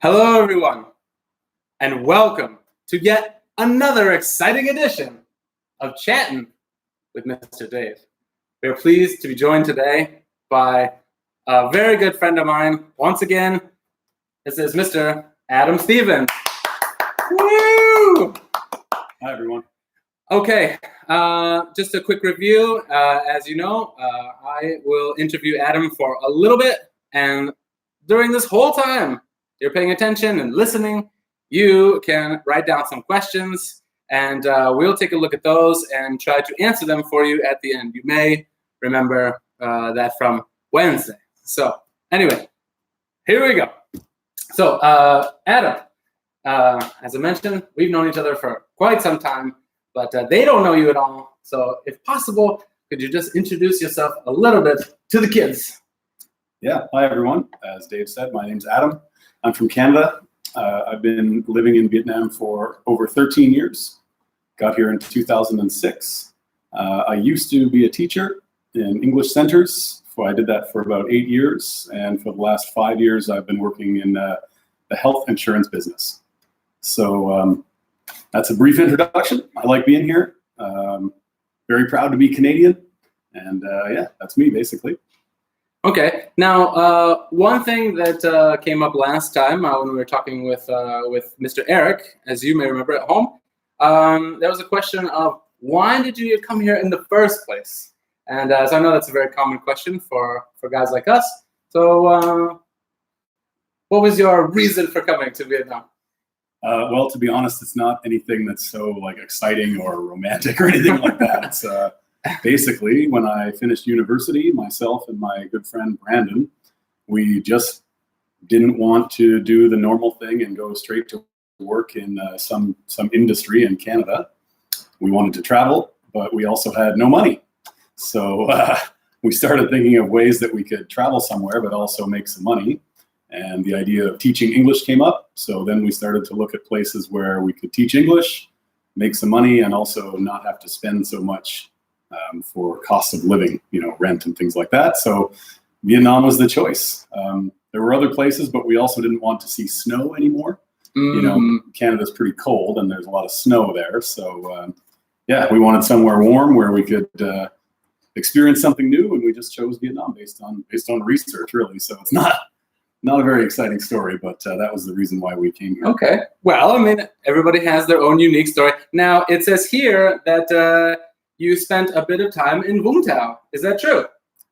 Hello, everyone, and welcome to yet another exciting edition of Chattin with Mr. Dave. We are pleased to be joined today by a very good friend of mine. Once again, this is Mr. Adam Stevens. Woo! Hi, everyone. Okay, just a quick review. As you know, I will interview Adam for a little bit, and during this whole time, you're paying attention and listening, you can write down some questions, and we'll take a look at those and try to answer them for you at the end. You may remember that from Wednesday. So anyway, here we go. So Adam, as I mentioned, we've known each other for quite some time, but they don't know you at all. So if possible, could you just introduce yourself a little bit to the kids? Yeah, hi, everyone. As Dave said, my name's Adam. I'm from Canada. I've been living in Vietnam for over 13 years. Got here in 2006. I used to be a teacher in English centers. I did that for about 8 years. And for the last 5 years, I've been working in the health insurance business. So that's a brief introduction. I like being here. Very proud to be Canadian. And yeah, that's me, basically. Okay. Now, one thing that came up last time when we were talking with Mr. Eric, as you may remember at home, there was a question of why did you come here in the first place? And so I know that's a very common question for guys like us. So what was your reason for coming to Vietnam? Well, to be honest, it's not anything that's so exciting or romantic or anything like that. It's basically, when I finished university, myself and my good friend Brandon, we just didn't want to do the normal thing and go straight to work in some industry in Canada. We wanted to travel, but we also had no money. So we started thinking of ways that we could travel somewhere, but also make some money. And the idea of teaching English came up. So then we started to look at places where we could teach English, make some money, and also not have to spend so much for costs of living, rent and things like that. So Vietnam was the choice. There were other places, but we also didn't want to see snow anymore. Canada's pretty cold and there's a lot of snow there. So yeah, we wanted somewhere warm where we could experience something new, and we just chose Vietnam based on research, really. So it's not a very exciting story, but that was the reason why we came here. Okay. Well, I mean, everybody has their own unique story. Now, it says here that you spent a bit of time in Vũng Tàu. Is that true?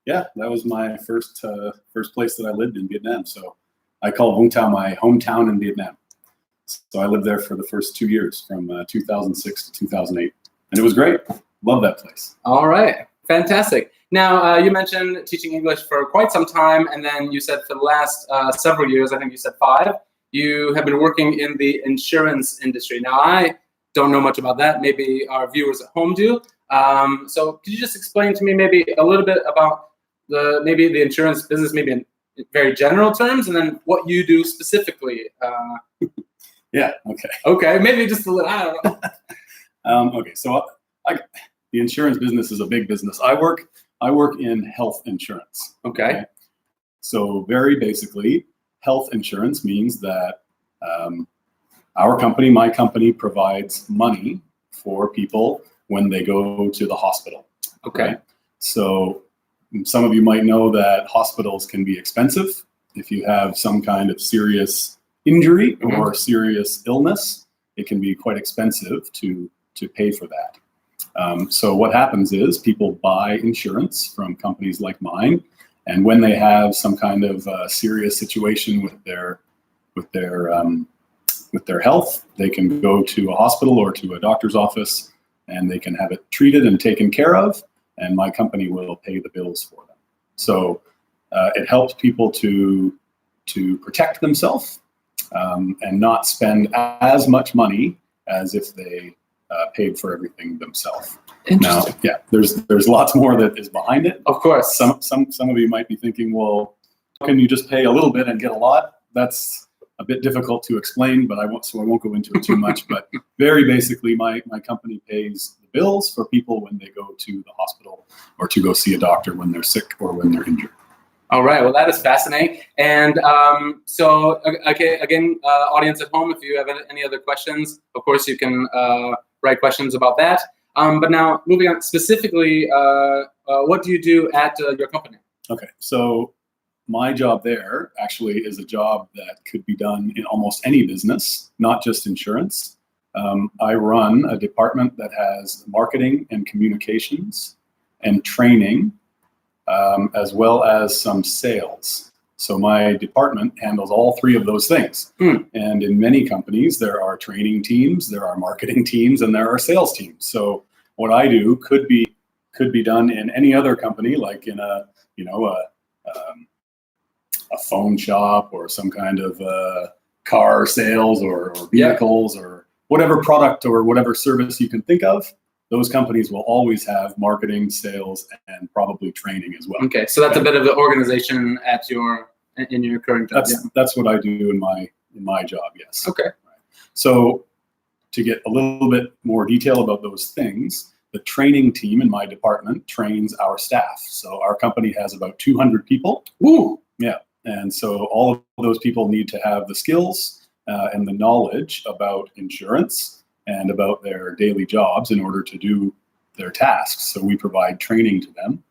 Yeah, that was my first place that I lived in Vietnam. So I call Vũng Tàu my hometown in Vietnam. So I lived there for the first 2 years, from 2006 to 2008. And it was great. Love that place. All right. Fantastic. Now, you mentioned teaching English for quite some time, and then you said for the last several years, I think you said 5, you have been working in the insurance industry. Now, I don't know much about that. Maybe our viewers at home do. So could you just explain to me maybe a little bit about the insurance business, maybe in very general terms, and then what you do specifically? Yeah, okay. Okay, maybe just a little, I don't know. Okay, so the insurance business is a big business. I work in health insurance. Okay. So very basically, health insurance means that my company provides money for people when they go to the hospital. Okay. Right? So some of you might know that hospitals can be expensive. If you have some kind of serious injury or serious illness, it can be quite expensive to pay for that. So what happens is people buy insurance from companies like mine, and when they have some kind of serious situation with their health, they can go to a hospital or to a doctor's office, and they can have it treated and taken care of, and my company will pay the bills for them. So it helps people to protect themselves and not spend as much money as if they paid for everything themselves. Now, yeah, there's lots more that is behind it. Of course. Some of you might be thinking, well, how can you just pay a little bit and get a lot? That's a bit difficult to explain, but I won't go into it too much. But very basically, my company pays the bills for people when they go to the hospital or to go see a doctor when they're sick or when they're injured. All right. Well, that is fascinating. And okay, again, audience at home, if you have any other questions, of course, you can write questions about that. But now, moving on specifically, what do you do at your company? Okay, so my job there actually is a job that could be done in almost any business, not just insurance. I run a department that has marketing and communications and training, as well as some sales. So my department handles all three of those things. And in many companies, there are training teams, there are marketing teams, and there are sales teams. So what I do could be done in any other company, like in a phone shop or some kind of car sales or vehicles or whatever product or whatever service you can think of. Those companies will always have marketing, sales, and probably training as well. Okay, so that's a bit of the organization in your current job. That's what I do in my job. Yes. Okay. So to get a little bit more detail about those things, the training team in my department trains our staff. So our company has about 200 people. Ooh. Yeah. And so all of those people need to have the skills and the knowledge about insurance and about their daily jobs in order to do their tasks. So we provide training to them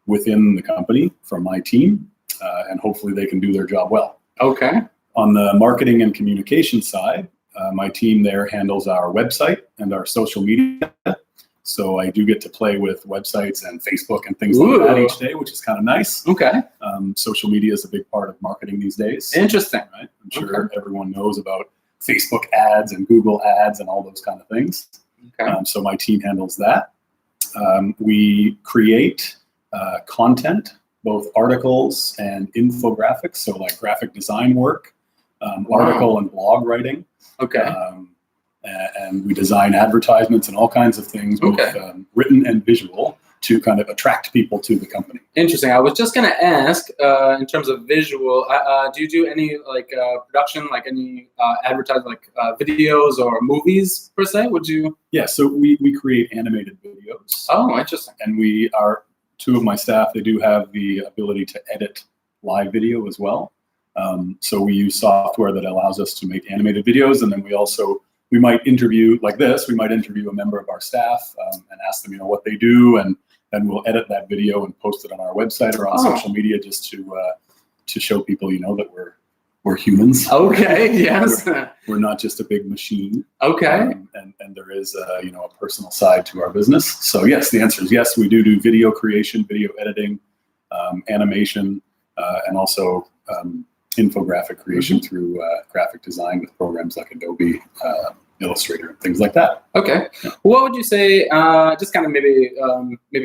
within the company from my team, and hopefully they can do their job well. Okay. On the marketing and communication side, my team there handles our website and our social media. So I do get to play with websites and Facebook and things like that each day, which is kind of nice. Okay. Social media is a big part of marketing these days. Interesting. Right? I'm sure everyone knows about Facebook ads and Google ads and all those kind of things. Okay. So my team handles that. We create content, both articles and infographics, so like graphic design work, article and blog writing. Okay. And we design advertisements and all kinds of things, both written and visual, to kind of attract people to the company. Interesting. I was just going to ask, in terms of visual, do you do any production, like any advertising, like videos or movies per se? Would you? Yeah. So we create animated videos. Oh, interesting. And two of my staff, they do have the ability to edit live video as well. So we use software that allows us to make animated videos, and then we might interview like this. We might interview a member of our staff and ask them, what they do, and then we'll edit that video and post it on our website or on social media just to show people, that we're humans. Okay. Yes. We're not just a big machine. Okay. And there is a personal side to our business. So yes, the answer is yes. We do video creation, video editing, animation, and also infographic creation through graphic design with programs like Adobe Illustrator and things like that. Okay. What would you say, just kind of maybe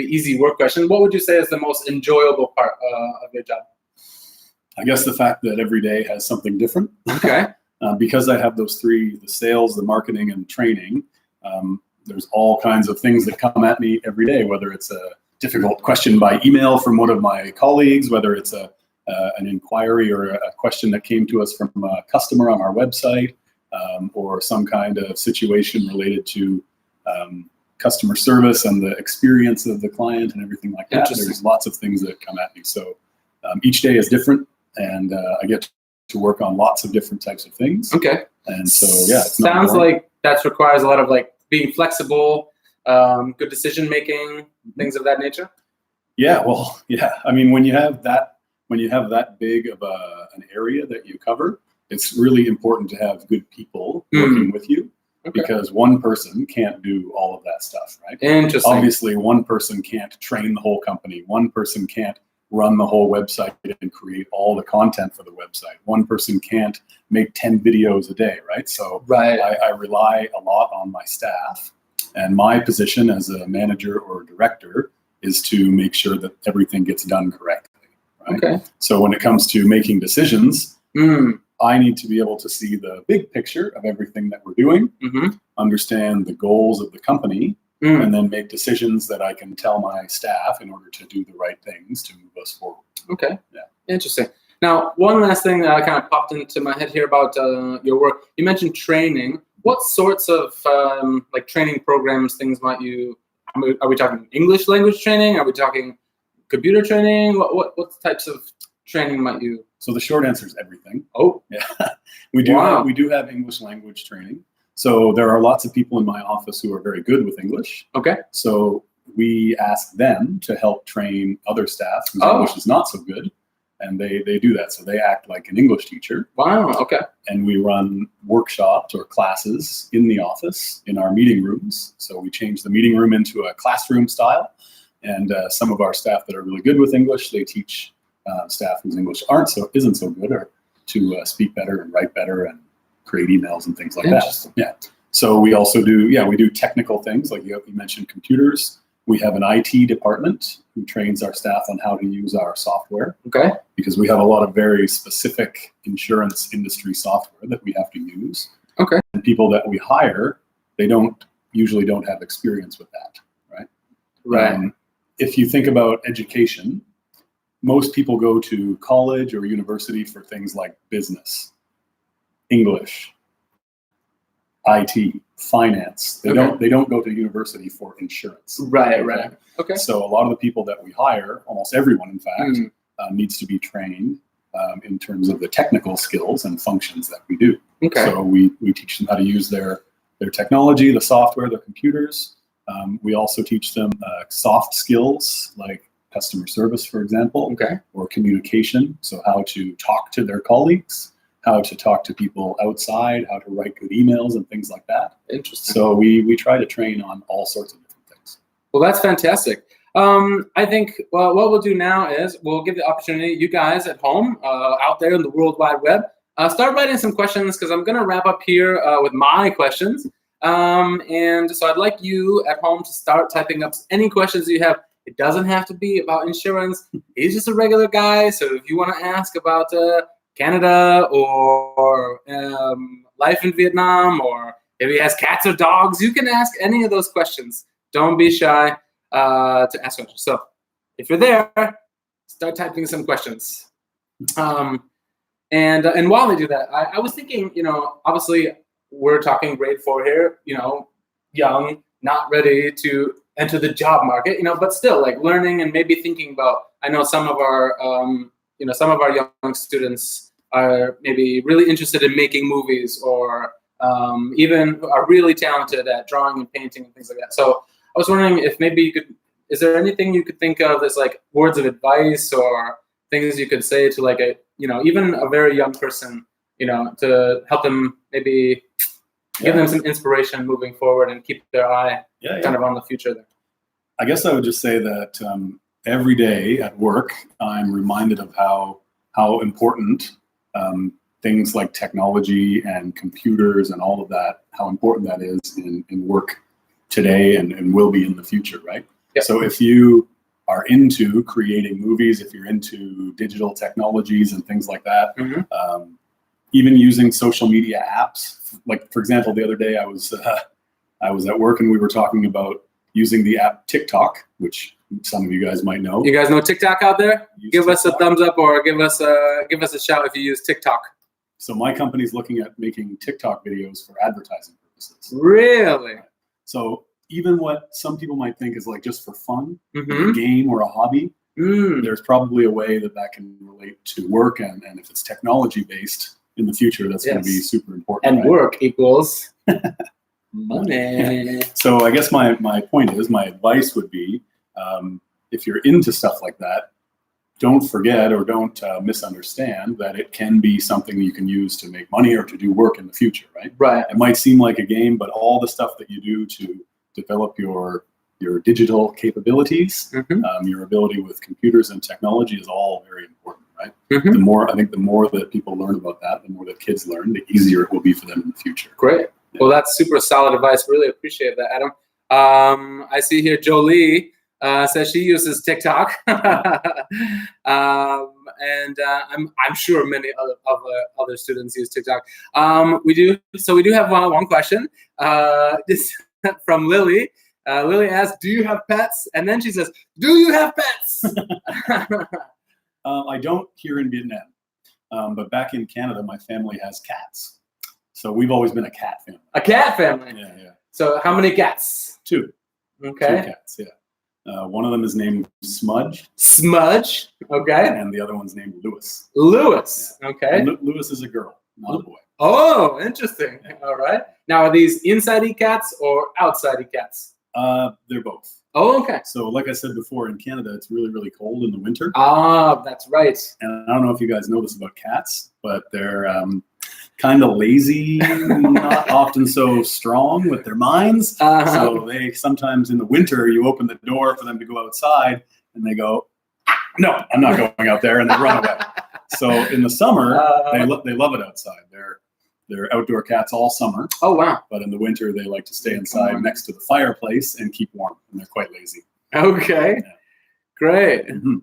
easy work question, what would you say is the most enjoyable part of your job? I guess the fact that every day has something different. Okay. Because I have those three, the sales, the marketing, and training, there's all kinds of things that come at me every day, whether it's a difficult question by email from one of my colleagues, whether it's an inquiry or a question that came to us from a customer on our website, or some kind of situation related to customer service and the experience of the client and everything like that. There's lots of things that come at me. So each day is different, and I get to work on lots of different types of things. Okay. And so, yeah, it sounds like that requires a lot of being flexible, good decision making, things of that nature. Yeah. Well, yeah. I mean, when you have that big of an area that you cover, it's really important to have good people working with you, because one person can't do all of that stuff, right? Interesting. Obviously, one person can't train the whole company. One person can't run the whole website and create all the content for the website. One person can't make 10 videos a day, right? So I rely a lot on my staff, and my position as a manager or director is to make sure that everything gets done correctly. Right? Okay. So when it comes to making decisions, I need to be able to see the big picture of everything that we're doing, understand the goals of the company, and then make decisions that I can tell my staff in order to do the right things to move us forward. Okay. Yeah. Interesting. Now, one last thing that kind of popped into my head here about your work. You mentioned training. What sorts of training programs, things might you? Are we talking English language training? Are we talking computer training? What types of training might you? So the short answer is everything. Oh, yeah, we do have English language training. So there are lots of people in my office who are very good with English. Okay. So we ask them to help train other staff whose English is not so good. And they do that. So they act like an English teacher. Wow, okay. And we run workshops or classes in the office in our meeting rooms. So we change the meeting room into a classroom style. And some of our staff that are really good with English, they teach staff whose English isn't so good, or to speak better and write better and create emails and things like that. Yeah. So we also do technical things, like you mentioned computers. We have an IT department who trains our staff on how to use our software. Okay. Because we have a lot of very specific insurance industry software that we have to use. Okay. And people that we hire, they usually don't have experience with that, right? Right. If you think about education, most people go to college or university for things like business, English, IT, finance. They don't go to university for insurance. Right. Okay. So a lot of the people that we hire, almost everyone in fact, needs to be trained in terms of the technical skills and functions that we do. Okay. So we teach them how to use their technology, the software, their computers. We also teach them soft skills like customer service, for example, okay, or communication. So how to talk to their colleagues, how to talk to people outside, how to write good emails and things like that. Interesting. So we try to train on all sorts of different things. Well, that's fantastic. I think what we'll do now is we'll give the opportunity, you guys at home, out there in the World Wide Web, start writing some questions, because I'm going to wrap up here with my questions. And so I'd like you at home to start typing up any questions you have. It doesn't have to be about insurance. He's just a regular guy. So if you want to ask about Canada or life in Vietnam, or if he has cats or dogs, you can ask any of those questions. Don't be shy to ask questions. So if you're there, start typing some questions. And while they do that, I was thinking, obviously we're talking grade 4 here, young, not ready to enter the job market, but still like learning and maybe thinking about, I know some of our, some of our young students are maybe really interested in making movies, or even are really talented at drawing and painting and things like that. So I was wondering if maybe is there anything you could think of as like words of advice or things you could say to like even a very young person, to help them maybe give them some inspiration moving forward and keep their eye kind of on the future there. I guess I would just say that every day at work, I'm reminded of how important things like technology and computers and all of that, how important that is in work today and will be in the future, right? Yep. So if you are into creating movies, if you're into digital technologies and things like that, even using social media apps, like for example, the other day I was at work and we were talking about using the app TikTok, which some of you guys might know. You guys know TikTok out there? Give us a thumbs up, or give us a shout if you use TikTok. So my company's looking at making TikTok videos for advertising purposes. Really? So even what some people might think is like just for fun, like Mm-hmm. a game or a hobby, there's probably a way that can relate to work, and if it's technology based in the future, that's going to be super important. And work equals money. So I guess my point is, my advice would be, if you're into stuff like that, don't forget or don't misunderstand that it can be something you can use to make money or to do work in the future, right? Right. It might seem like a game, but all the stuff that you do to develop your digital capabilities, your ability with computers and technology is all very important, right? Mm-hmm. The more that people learn about that, the more that kids learn, the easier it will be for them in the future. Great. Yeah. Well, that's super solid advice. Really appreciate that, Adam. I see here Jolie says she uses TikTok, and I'm sure many other students use TikTok. We do have one question. This from Lily. Lily asks, "Do you have pets?" And then she says, "Do you have pets?" I don't here in Vietnam, but back in Canada, my family has cats. So we've always been a cat family. A cat family. Yeah. So how many cats? 2. Okay. 2 cats. Yeah. One of them is named Smudge, Smudge. Okay. and the other one's named Lewis. Lewis. Okay. And Lewis is a girl, not a boy. Oh, interesting. All right. Now, are these inside-y cats or outside-y cats? They're both. Oh, okay. So like I said before, in Canada, it's really, really cold in the winter. Ah, that's right. And I don't know if you guys know this about cats, but they're kind of lazy, not often so strong with their minds. So they sometimes in the winter, you open the door for them to go outside and they go, no, I'm not going out there, and they run away. So in the summer, they love it outside. They're outdoor cats all summer. Oh, wow. But in the winter, they like to stay inside next to the fireplace and keep warm, and they're quite lazy. Okay. Yeah. Great. Mm-hmm.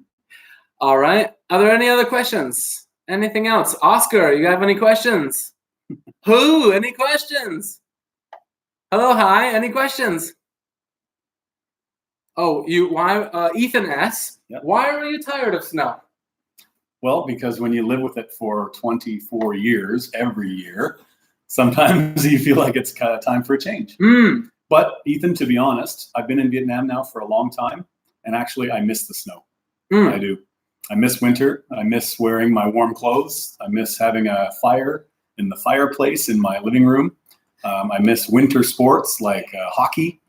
All right. Are there any other questions? Anything else? Oscar, you have any questions? Who? Any questions? Hello, hi. Any questions? Oh, why? Ethan S. Yep. Why are you tired of snow? Well, because when you live with it for 24 years, every year, sometimes you feel like it's kind of time for a change. Mm. But Ethan, to be honest, I've been in Vietnam now for a long time, and actually I miss the snow. Mm. I do. I miss winter. I miss wearing my warm clothes. I miss having a fire in the fireplace in my living room. I miss winter sports like hockey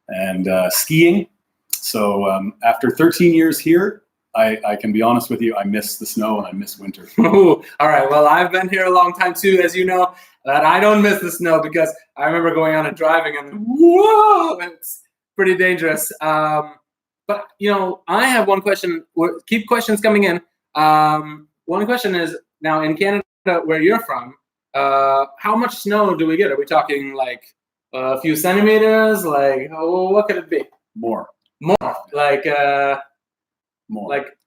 and skiing. So after 13 years here, I can be honest with you, I miss the snow and I miss winter. Ooh, all right. Well, I've been here a long time too, as you know, that I don't miss the snow because I remember going on and driving and whoa, it's pretty dangerous. But, I have one question. Keep questions coming in. One question is, now in Canada, where you're from, how much snow do we get? Are we talking like a few centimeters? Like, what could it be? More. Like, More. Like,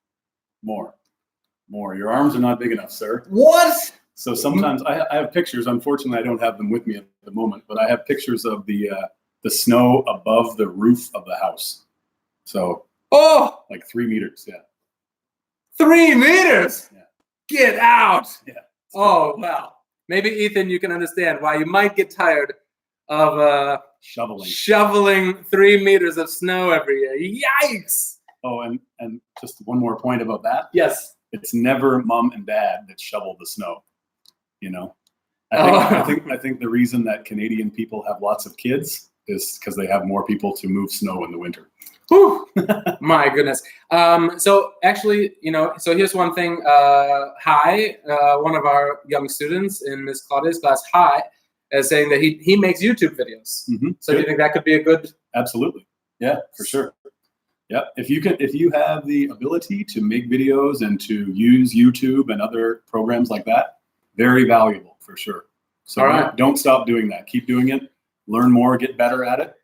more. Your arms are not big enough, sir. What? So sometimes I have pictures. Unfortunately, I don't have them with me at the moment, but I have pictures of the snow above the roof of the house. So, like 3 meters, yeah. 3 meters? Yeah. Get out. Yeah. Oh, wow. Maybe, Ethan, you can understand why you might get tired of shoveling 3 meters of snow every year. Yikes. Oh, and just one more point about that. Yes. It's never mom and dad that shovel the snow. I think the reason that Canadian people have lots of kids is because they have more people to move snow in the winter. Whew. My goodness. So actually, so here's one thing. One of our young students in Miss Claudia's class, is saying that he makes YouTube videos. Mm-hmm. So do you think that could be a good? Absolutely. Yeah, for sure. Yeah. If you have the ability to make videos and to use YouTube and other programs like that, very valuable for sure. So don't stop doing that. Keep doing it. Learn more, get better at it.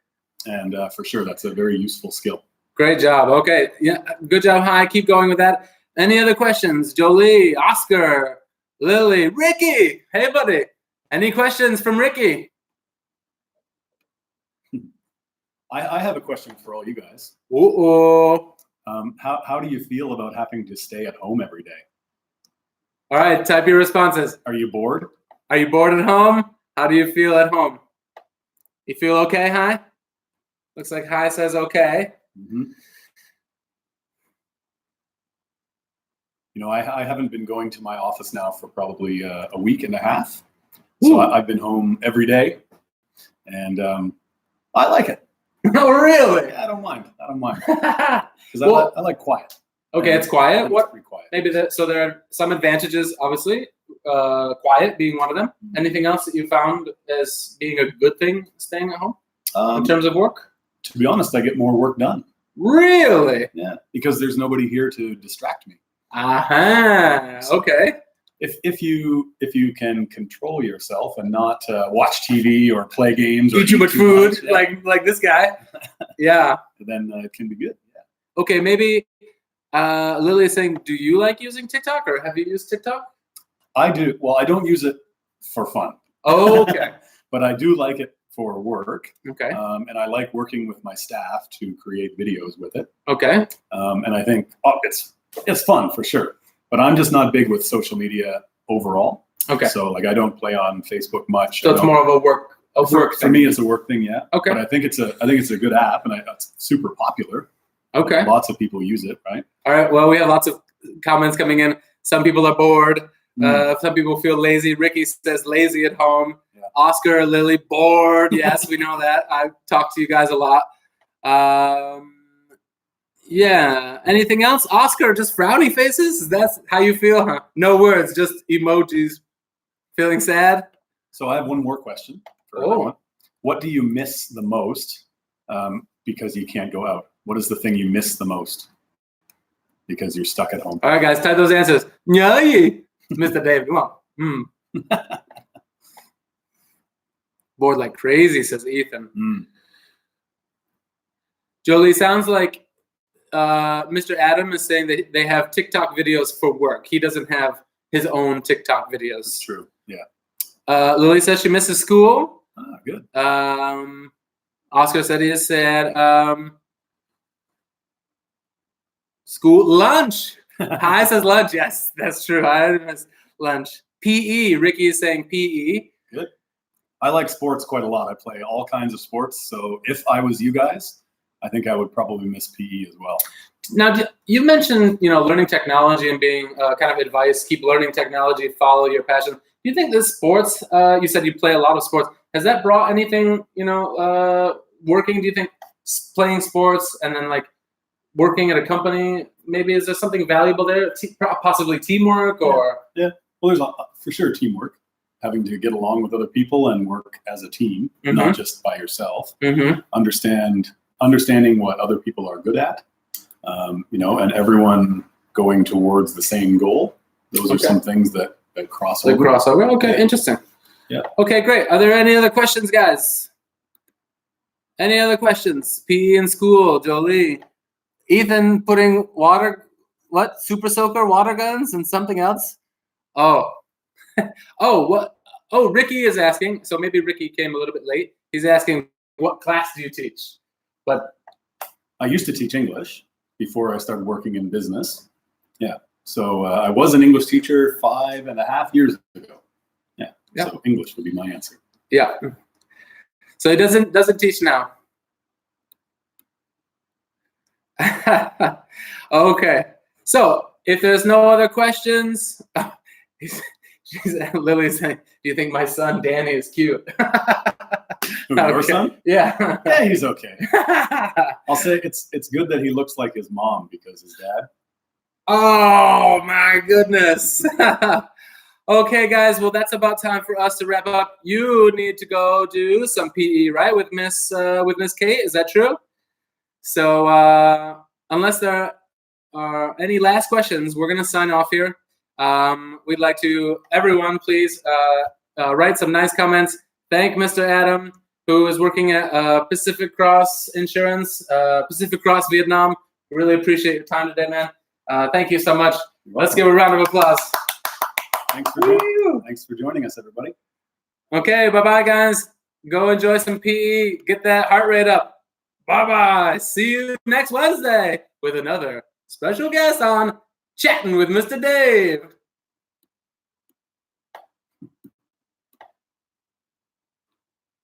And for sure, that's a very useful skill. Great job. Okay. Yeah. Good job. Keep going with that. Any other questions? Jolie, Oscar, Lily, Ricky. Hey, buddy. Any questions from Ricky? I have a question for all you guys. Uh-oh. How do you feel about having to stay at home every day? All right. Type your responses. Are you bored? Are you bored at home? How do you feel at home? You feel okay, Hi? Looks like Hi says okay. Mm-hmm. I haven't been going to my office now for probably a week and a half. So I've been home every day, and I like it. Oh, really? Yeah, I don't mind. Because I like quiet. Okay, it's quiet. What? Pretty quiet. Maybe so there are some advantages, obviously. Quiet being one of them. Anything else that you found as being a good thing staying at home in terms of work? To be honest, I get more work done. Really? Yeah, because there's nobody here to distract me. Okay. If you can control yourself and not watch TV or play games or eat too much food, like this guy, yeah, then it can be good. Yeah. Okay, maybe Lily is saying, do you like using TikTok, or have you used TikTok? I do. Well, I don't use it for fun. Okay. But I do like it for work. Okay. And I like working with my staff to create videos with it. Okay. And I think it's fun for sure. But I'm just not big with social media overall. Okay. So I don't play on Facebook much. So it's more of a work for me, it's a work thing, yeah. Okay. But I think it's a good app, and it's super popular. Okay. Lots of people use it, right? All right. Well, we have lots of comments coming in. Some people are bored. Some people feel lazy. Ricky says lazy at home. Yeah. Oscar, Lily, bored. Yes, we know that. I talk to you guys a lot. Yeah. Anything else? Oscar, just frowny faces? That's how you feel, huh? No words, just emojis. Feeling sad? So I have one more question for everyone. What do you miss the most because you can't go out? What is the thing you miss the most because you're stuck at home? All right, guys, type those answers. Yay! Mr. Dave, come on. Bored like crazy, says Ethan. Jolie, sounds like Mr. Adam is saying that they have TikTok videos for work. He doesn't have his own TikTok videos. That's true. Yeah. Lily says she misses school. Ah, good. Oscar said he is sad. School lunch. Hi says lunch. Yes, that's true. I miss lunch. PE. Ricky is saying PE. Good. I like sports quite a lot. I play all kinds of sports. So if I was you guys, I think I would probably miss PE as well. Now, you mentioned, learning technology and being kind of advice, keep learning technology, follow your passion. Do you think this sports, you said you play a lot of sports, has that brought anything, working? Do you think playing sports and then like working at a company, maybe is there something valuable there? Possibly teamwork or? Yeah. Well, there's for sure teamwork, having to get along with other people and work as a team, not just by yourself. Understanding what other people are good at, and everyone going towards the same goal. Those are some things that cross over. The crossover. Okay, interesting. Yeah. Okay, great. Are there any other questions, guys? Any other questions? PE in school, Jolie. Ethan putting super soaker water guns and something else? Oh. What? Oh, Ricky is asking. So maybe Ricky came a little bit late. He's asking, what class do you teach? But I used to teach English before I started working in business. Yeah. So I was an English teacher 5.5 years ago. Yeah. So English would be my answer. Yeah. So he doesn't teach now. Okay. So if there's no other questions, Lily's saying, do you think my son Danny is cute? Your son? Yeah. Yeah, he's okay. I'll say it's good that he looks like his mom because his dad. Oh my goodness. Okay, guys. Well, that's about time for us to wrap up. You need to go do some PE, right, with Miss Kate? Is that true? So unless there are any last questions, we're gonna sign off here. We'd like to everyone please write some nice comments. Thank Mr. Adam, who is working at Pacific Cross Insurance, Pacific Cross Vietnam. Really appreciate your time today, man. Thank you so much. Let's give a round of applause. Thanks for joining us, everybody. Okay, bye-bye, guys. Go enjoy some PE. Get that heart rate up. Bye-bye. See you next Wednesday with another special guest on Chatting with Mr. Dave.